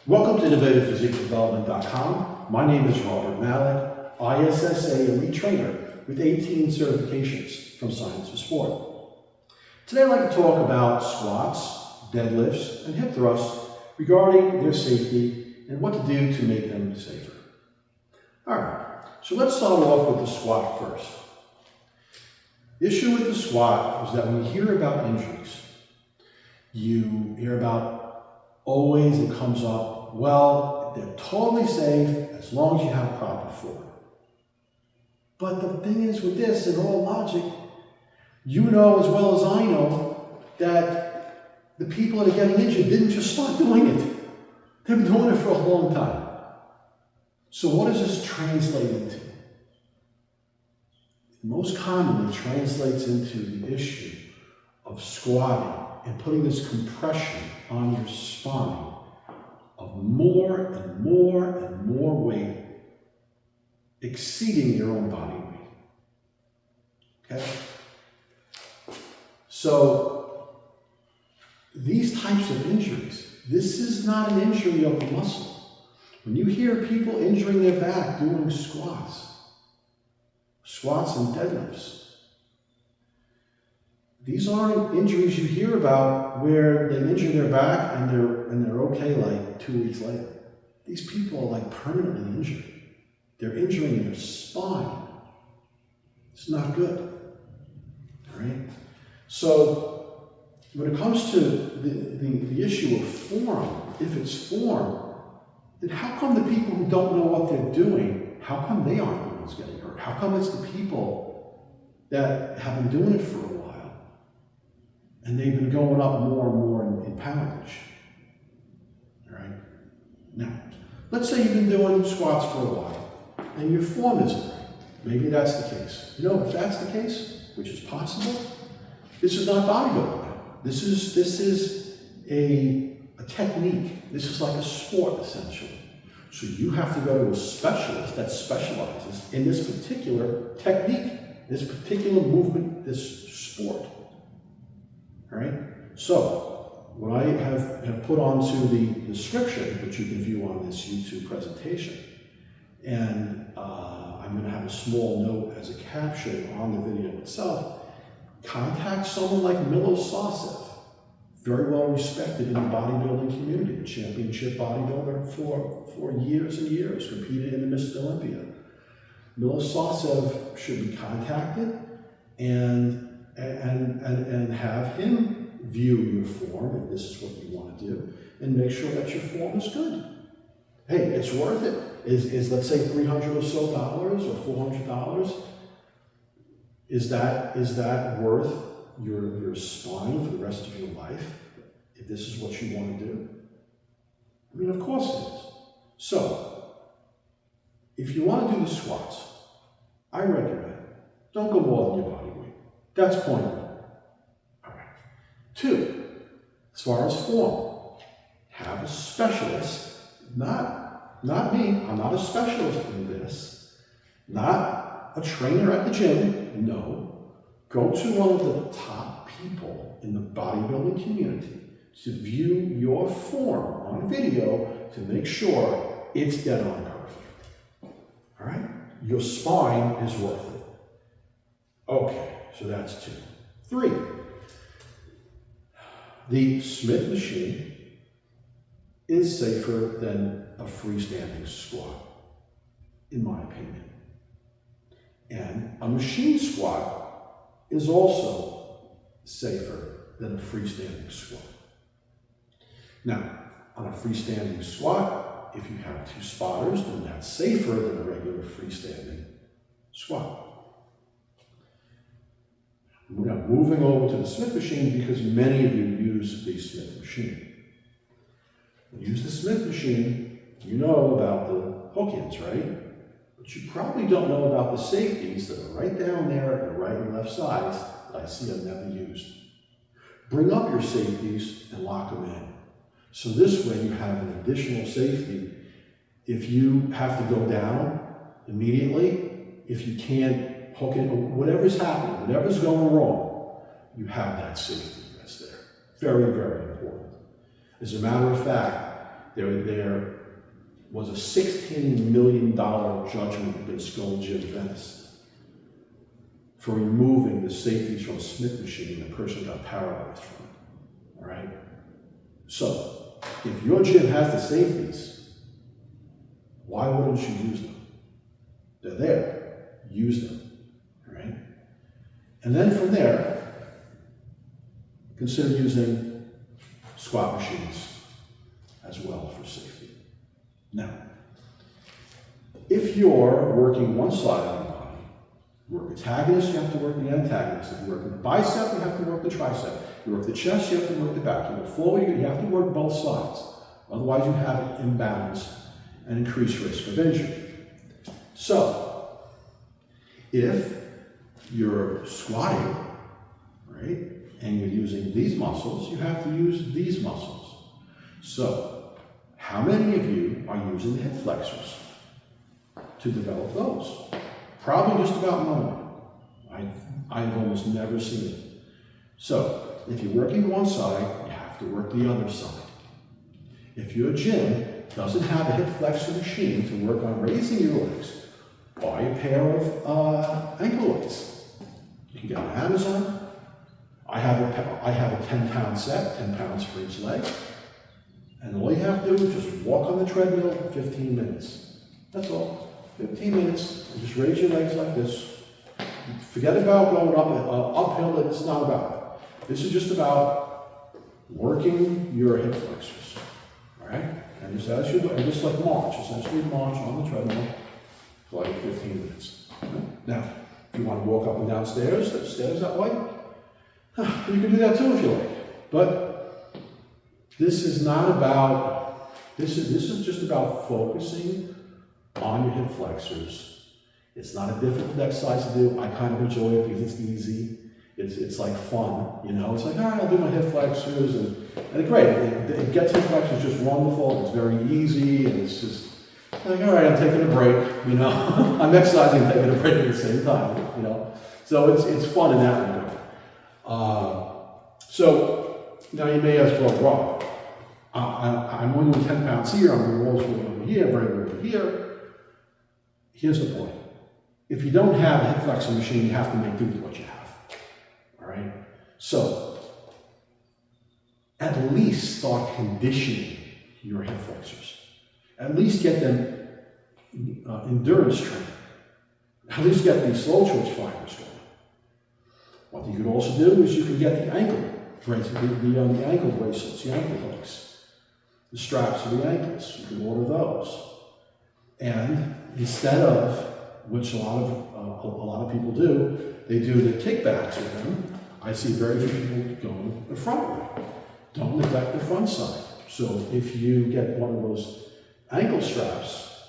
Welcome to InnovaTivePhysiqueDevelopment.com. My name is Robert Malik, ISSA Elite Trainer with 18 certifications from Science for Sport. Today I'd like to talk about squats, deadlifts, and hip thrusts regarding their safety and what to do to make them safer. Alright, so let's start off with the squat first. The issue with the squat is that when you hear about injuries, you hear about always it comes up, well, they're totally safe as long as you have proper form. But the thing is with this, in all logic, you know as well as I know that the people that are getting injured didn't just start doing it. They've been doing it for a long time. So what does this translate into? Most commonly it translates into the issue of squatting and putting this compression on your spine of more and more and more weight exceeding your own body weight. Okay? So these types of injuries, this is not an injury of the muscle. When you hear people injuring their back doing squats and deadlifts, these aren't injuries you hear about where they injure their back and they're okay like 2 weeks later. These people are like permanently injured. They're injuring their spine. It's not good. All right? So when it comes to the issue of form, if it's form, then how come the people who don't know what they're doing, how come they aren't the ones getting hurt? How come it's the people that have been doing it for a while and they've been going up more and more in poundage? All right? Now, let's say you've been doing squats for a while and your form isn't right. Maybe that's the case. You know, if that's the case, which is possible, this is not bodybuilding. This is a technique. This is like a sport, essentially. So you have to go to a specialist that specializes in this particular technique, this particular movement, this sport. All right? So, what I have put onto the description, which you can view on this YouTube presentation, and I'm going to have a small note as a caption on the video itself, contact someone like milos.sarcev, very well respected in the bodybuilding community, a championship bodybuilder for years and years, competed in the Mr. Olympia. Milos.sarcev should be contacted and have him view your form, if this is what you want to do, and make sure that your form is good. Hey, it's worth it. Is let's say $300 or so or $400, is that worth your spine for the rest of your life, if this is what you want to do? I mean, of course it is. So, if you want to do the squats, I recommend don't go more than your body weight. That's point one. All right. 2, as far as form, have a specialist, not me, I'm not a specialist in this, not a trainer at the gym, no. Go to one of the top people in the bodybuilding community to view your form on video to make sure it's dead on perfect. All right? Your spine is worth it. Okay, so that's 2. 3, the Smith machine is safer than a freestanding squat, in my opinion. And a machine squat is also safer than a freestanding squat. Now, on a freestanding squat, if you have 2 spotters, then that's safer than a regular freestanding squat. We're now moving over to the Smith machine because many of you use the Smith machine. When you use the Smith machine, you know about the hook-ins, right? But you probably don't know about the safeties that are right down there at the right and left sides that I see are never used. Bring up your safeties and lock them in. So this way you have an additional safety. If you have to go down immediately, if you can't hook it, whatever's happening, whatever's going wrong, you have that safety that's there. Very, very important. As a matter of fact, There was a $16 million judgment against Gold Gym Venice for removing the safeties from a Smith machine, and the person got paralyzed from it. All right? So, if your gym has the safeties, why wouldn't you use them? They're there. Use them. All right? And then from there, consider using squat machines as well for safety. Now, if you're working one side of the body, you work antagonist, you have to work the antagonist. If you work the bicep, you have to work the tricep. You work the chest, you have to work the back. You go forward, you have to work both sides. Otherwise, you have an imbalance and increased risk of injury. So, if you're squatting, right, and you're using these muscles, you have to use these muscles. So, how many of you are using the hip flexors to develop those? Probably just about no one. I've almost never seen it. So, if you're working one side, you have to work the other side. If your gym doesn't have a hip flexor machine to work on raising your legs, buy a pair of ankle weights. You can get them on Amazon. I have a 10-pound set, 10 pounds for each leg. And all you have to do is just walk on the treadmill for 15 minutes. That's all. 15 minutes, and just raise your legs like this. Forget about going uphill, it's not about it. This is just about working your hip flexors. All right? And just as you do, and just like march, essentially march on the treadmill for like 15 minutes. Right? Now, if you want to walk up and down stairs that way, you can do that too if you like. But this is not about, this is just about focusing on your hip flexors. It's not a difficult exercise to do. I kind of enjoy it because it's easy. It's like fun, you know. It's like, all right, I'll do my hip flexors, and great. It gets hip flexors just wonderful. It's very easy, and it's just like, all right, I'm taking a break, you know. I'm exercising and taking a break at the same time, you know. So it's fun in that regard. So now you may ask, well, Rob, I'm only doing 10 pounds here, I'm doing rolls over here, bring over here. Here's the point. If you don't have a hip flexor machine, you have to make do with what you have. All right? So, at least start conditioning your hip flexors. At least get them endurance training. At least get these slow twitch fibers going. What you could also do is you can get the ankle bracelets, the ankle bracelets, the ankle hooks, the straps for the ankles. You can order those. And instead of, which a lot of people do, they do the kickbacks with them. I see very few people going the front way. Don't neglect the front side. So if you get one of those ankle straps,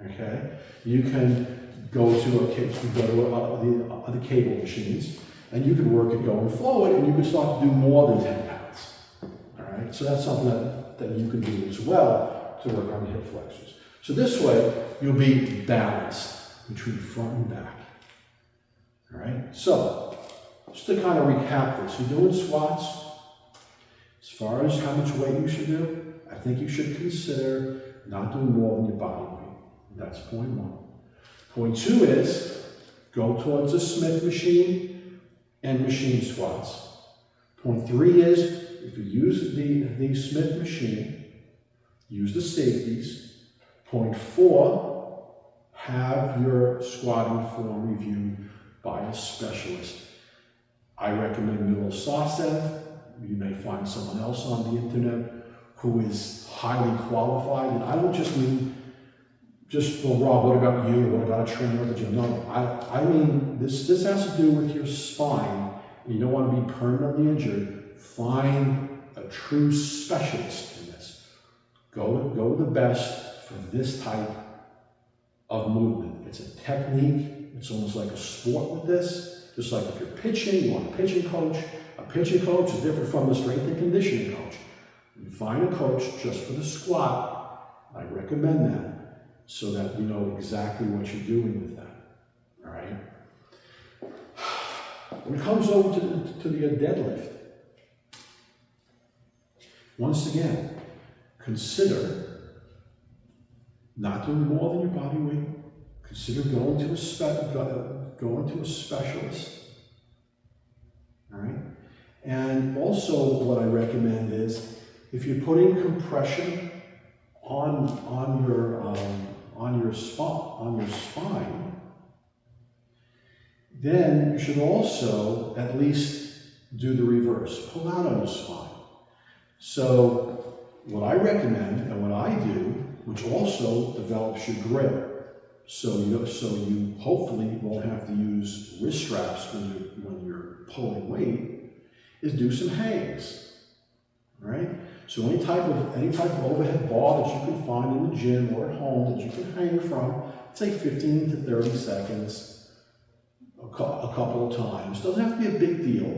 okay, you can go to the cable machines, and you can work it going forward, and you can start to do more than 10 pounds. All right, so that's something that you can do as well to work on the hip flexors. So this way, you'll be balanced between front and back. All right, so just to kind of recap this, you're doing squats. As far as how much weight you should do, I think you should consider not doing more than your body weight. That's point one. Point two is go towards a Smith machine and machine squats. Point three is if you use the Smith machine, use the safeties. Point four, have your squatting form reviewed by a specialist. I recommend milos.sarcev. You may find someone else on the internet who is highly qualified. And I don't just mean, well, Rob, what about you? What about a trainer at the gym? No, I mean, this has to do with your spine. And you don't want to be permanently injured. Find a true specialist in this. Go the best for this type of movement. It's a technique. It's almost like a sport with this. Just like if you're pitching, you want a pitching coach. A pitching coach is different from the strength and conditioning coach. You find a coach just for the squat. I recommend that so that you know exactly what you're doing with that. All right? When it comes over to the deadlift, once again, consider not doing more than your body weight. Consider going to a specialist. All right? And also what I recommend is if you're putting compression on your spine, then you should also at least do the reverse. Pull out on your spine. So what I recommend and what I do, which also develops your grip, so you hopefully won't have to use wrist straps when you're pulling weight, is do some hangs. All right? So any type of overhead bar that you can find in the gym or at home that you can hang from, take 15 to 30 seconds a couple of times. Doesn't have to be a big deal.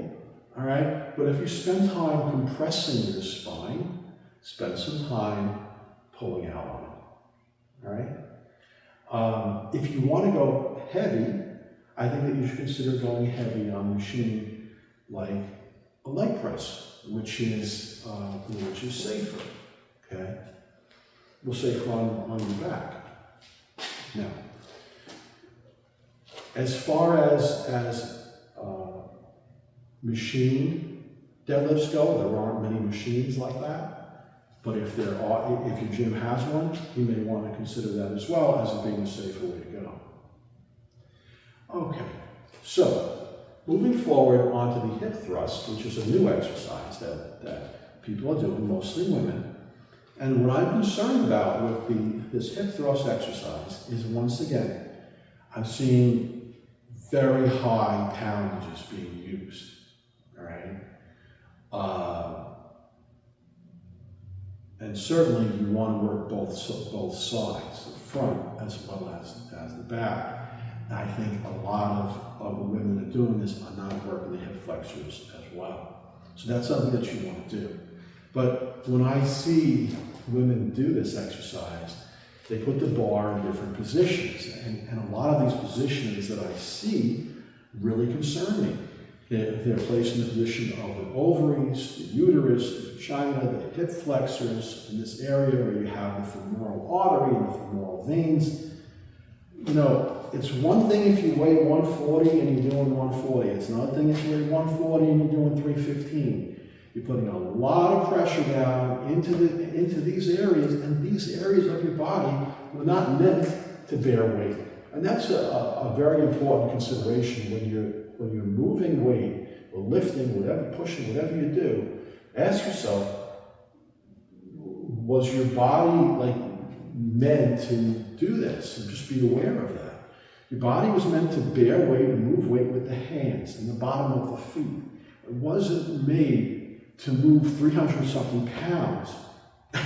All right? But if you spend time compressing your spine, spend some time pulling out on it. All right? If you want to go heavy, I think that you should consider going heavy on a machine like a leg press, which is safer. Okay, we'll safer on your back. Now, as far as machine deadlifts go, there aren't many machines like that. But if your gym has one, you may want to consider that as well as being a safer way to go. Okay, so moving forward onto the hip thrust, which is a new exercise that people are doing, mostly women. And what I'm concerned about with this hip thrust exercise is, once again, I'm seeing very high poundages being used. All right. And certainly you want to work both sides, the front as well as the back. And I think a lot of the women that are doing this are not working the hip flexors as well. So that's something that you want to do. But when I see women do this exercise, they put the bar in different positions. And a lot of these positions that I see really concern me. They're placed in the position of the ovaries, the uterus, the vagina, the hip flexors, in this area where you have the femoral artery and the femoral veins. You know, it's one thing if you weigh 140 and you're doing 140. It's another thing if you weigh 140 and you're doing 315. You're putting a lot of pressure down into these areas, and these areas of your body were not meant to bear weight. And that's a very important consideration when you're moving weight or lifting, whatever, pushing, whatever you do. Ask yourself, was your body meant to do this? And just be aware of that. Your body was meant to bear weight and move weight with the hands and the bottom of the feet. It wasn't made to move 300-something pounds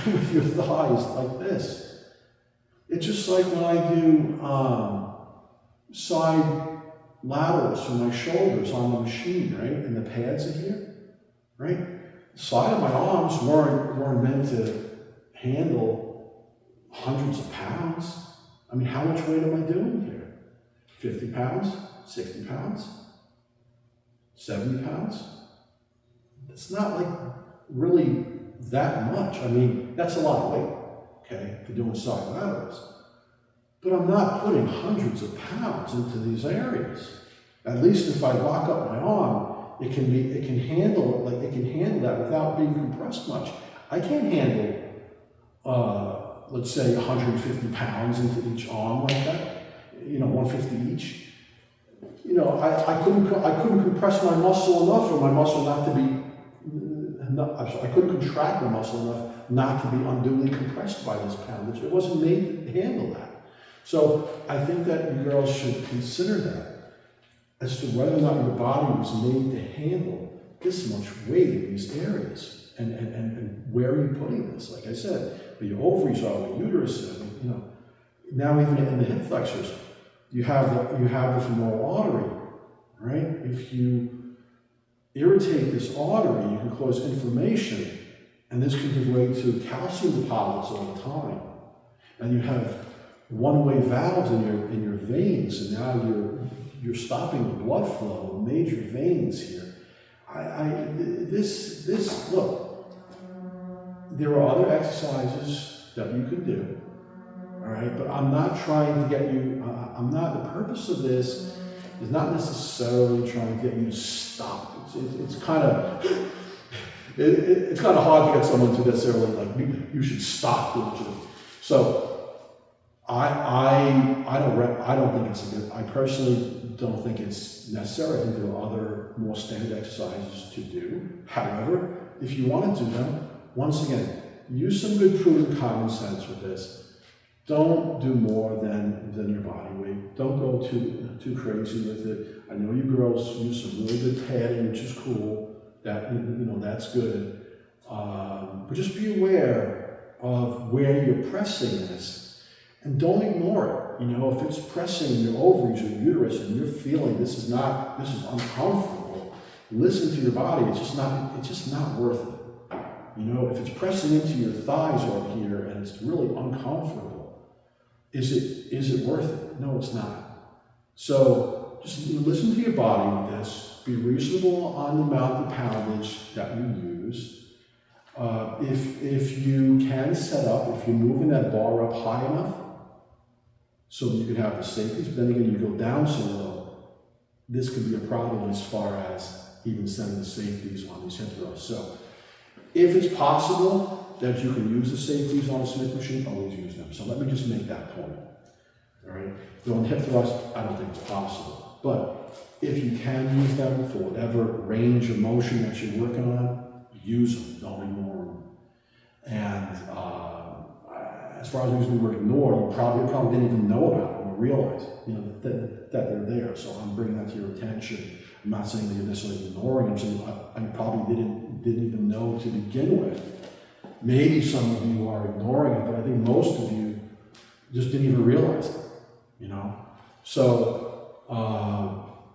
with your thighs like this. It's just like when I do side laterals for my shoulders on the machine, right? And the pads are here, right? The side of my arms weren't meant to handle hundreds of pounds. I mean, how much weight am I doing here? 50 pounds? 60 pounds? 70 pounds? It's not really that much. I mean, that's a lot of weight, okay, for doing side laterals. But I'm not putting hundreds of pounds into these areas. At least if I lock up my arm, it can handle that without being compressed much. I can't handle, let's say, 150 pounds into each arm like that. 150 each. I couldn't compress my muscle enough for my muscle not to be. I couldn't contract my muscle enough not to be unduly compressed by this poundage. It wasn't made to handle that. So I think that you girls should consider that as to whether or not your body was made to handle this much weight in these areas. And where are you putting this? Like I said, where your ovaries are, where your uterus is, now even in the hip flexors, you have the femoral artery, right? If you irritate this artery, you can cause inflammation, and this can give way to calcium deposits over time. And you have one-way valves in your veins, and now you're stopping the blood flow in major veins here. Look, there are other exercises that you can do, all right? But I'm not trying to get you, the purpose of this is not necessarily trying to get you to stop. It's kind of, it's kind of hard to get someone to necessarily like, you should stop doing what you do. So I don't think it's a good, I personally don't think it's necessary. I think there are other more standard exercises to do. However, if you want to do them, once again, use some good proven common sense with this. Don't do more than your body weight. Don't go too crazy with it. I know you girls use some really good padding, which is cool. That, you know, that's good. But just be aware of where you're pressing this, and don't ignore it. You know, if it's pressing your ovaries or uterus and you're feeling this is uncomfortable, listen to your body. It's just not worth it. You know, if it's pressing into your thighs over here and it's really uncomfortable, is it worth it? No, it's not. So just listen to your body with this. Be reasonable on the amount of poundage that you use. If you can set up, if you're moving that bar up high enough so that you can have the safeties, but then again you go down so low, this could be a problem as far as even setting the safeties on these hip thrusts. So if it's possible that you can use the safeties on a Smith machine, always use them. So let me just make that point. All right? But on hip thrust, I don't think it's possible. But if you can use them for whatever range of motion that you're working on, use them. Don't ignore them. And as far as the reason we were ignored, you probably didn't even know about it or realize, you know, that they're there. So I'm bringing that to your attention. I'm not saying that you're necessarily ignoring them. So I probably didn't even know to begin with. Maybe some of you are ignoring it, but I think most of you just didn't even realize it, you know? So,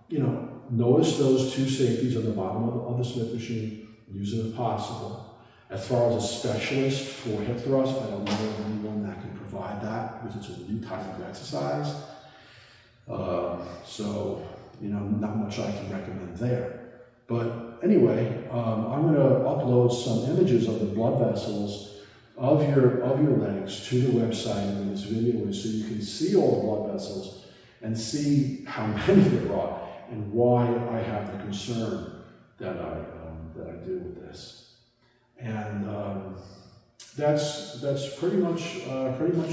you know, notice those two safeties on the bottom of the Smith machine, use them if possible. As far as a specialist for hip thrust, I don't know of anyone that can provide that because it's a new type of exercise. So, you know, not much I can recommend there. But anyway, I'm going to upload some images of the blood vessels of your legs to the website where this video is, so you can see all the blood vessels and see how many there are and why I have the concern that I do with this. And that's pretty much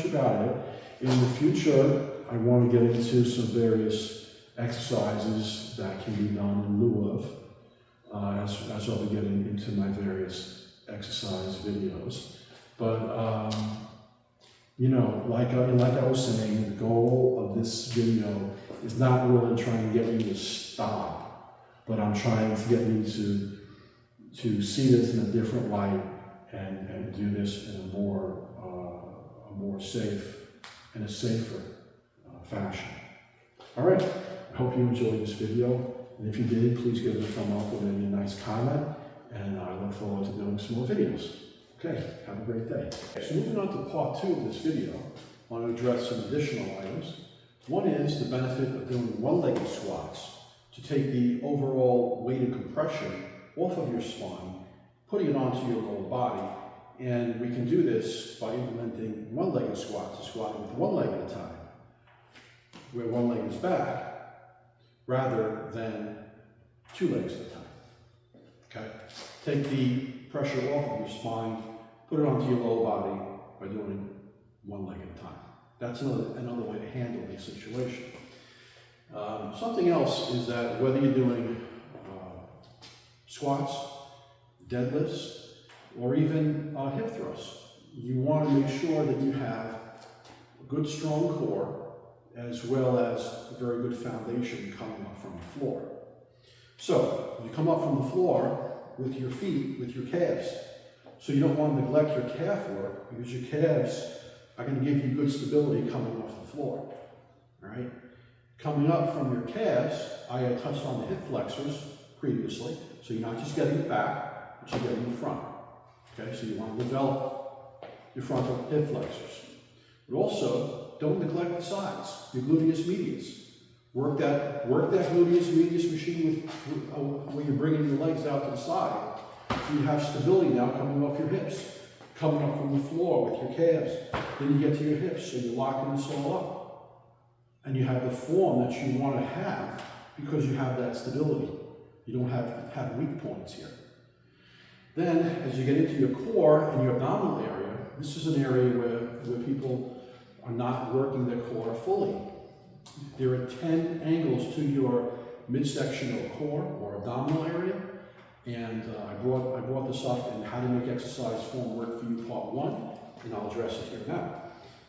about it. In the future, I want to get into some various exercises that can be done in lieu of. As I'll be getting into my various exercise videos. But, you know, like I was saying, the goal of this video is not really trying to get you to stop, but I'm trying to get you to see this in a different light and do this in a more safe and a safer fashion. All right, I hope you enjoyed this video. And if you did, please give it a thumb up with maybe a nice comment, and I look forward to doing some more videos. Okay, have a great day. So moving on to part 2 of this video, I want to address some additional items. One is the benefit of doing one-legged squats to take the overall weight of compression off of your spine, putting it onto your lower body, and we can do this by implementing one-legged squats, squatting with one leg at a time, where one leg is back, rather than 2 legs at a time. Okay? Take the pressure off of your spine, put it onto your lower body by doing one leg at a time. That's another way to handle the situation. Something else is that whether you're doing squats, deadlifts, or even hip thrusts, you want to make sure that you have a good strong core as well as a very good foundation coming up from the floor. So you come up from the floor with your feet, with your calves. So you don't want to neglect your calf work because your calves are going to give you good stability coming off the floor. All right? Coming up from your calves, I touched on the hip flexors previously. So you're not just getting it back, but you're getting the front. Okay? So you want to develop your frontal hip flexors. But also, don't neglect the sides, your gluteus medius. Work that gluteus medius machine where you're bringing your legs out to the side. So you have stability now coming off your hips. coming up from the floor with your calves. Then you get to your hips, so you're locking this all up. And you have the form that you want to have because you have that stability. You don't have weak points here. Then, as you get into your core and your abdominal area, this is an area where people are not working their core fully. There are 10 angles to your midsection or core or abdominal area. And I brought this up in How to Make Exercise Form Work For You Part 1, and I'll address it here now.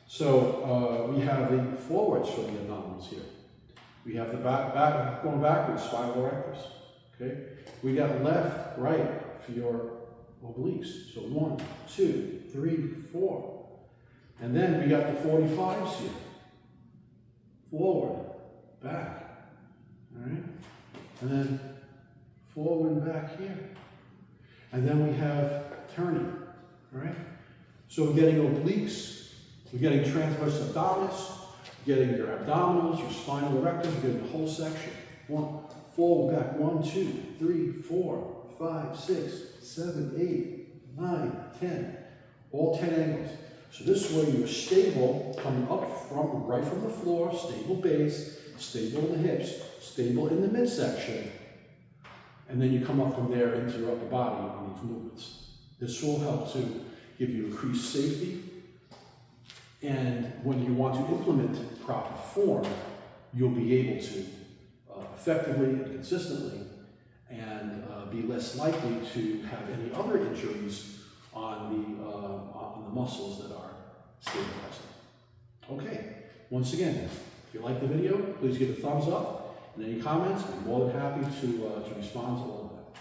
So we have the forwards for the abdominals here. We have the back going backwards, spinal erectors. Okay? We got left, right for your obliques. So 1, 2, 3, 4. And then we got the 45s here. Forward, back. All right? And then forward and back here. And then we have turning, all right? So we're getting obliques, we're getting transverse abdominis, we're getting your abdominals, your spinal erectors, we're getting the whole section. Forward, back, 1, 2, 3, 4, 5, 6, 7, 8, 9, 10. All 10 angles. So this way you're stable, coming up right from the floor, stable base, stable in the hips, stable in the midsection. And then you come up from there into your upper body on these movements. This will help to give you increased safety. And when you want to implement proper form, you'll be able to effectively and consistently and be less likely to have any other injuries on the muscles that are stabilizing. Okay, once again, if you like the video, please give a thumbs up. And any comments, I'm more than happy to respond to all of that.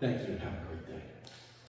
Thank you and have a great day.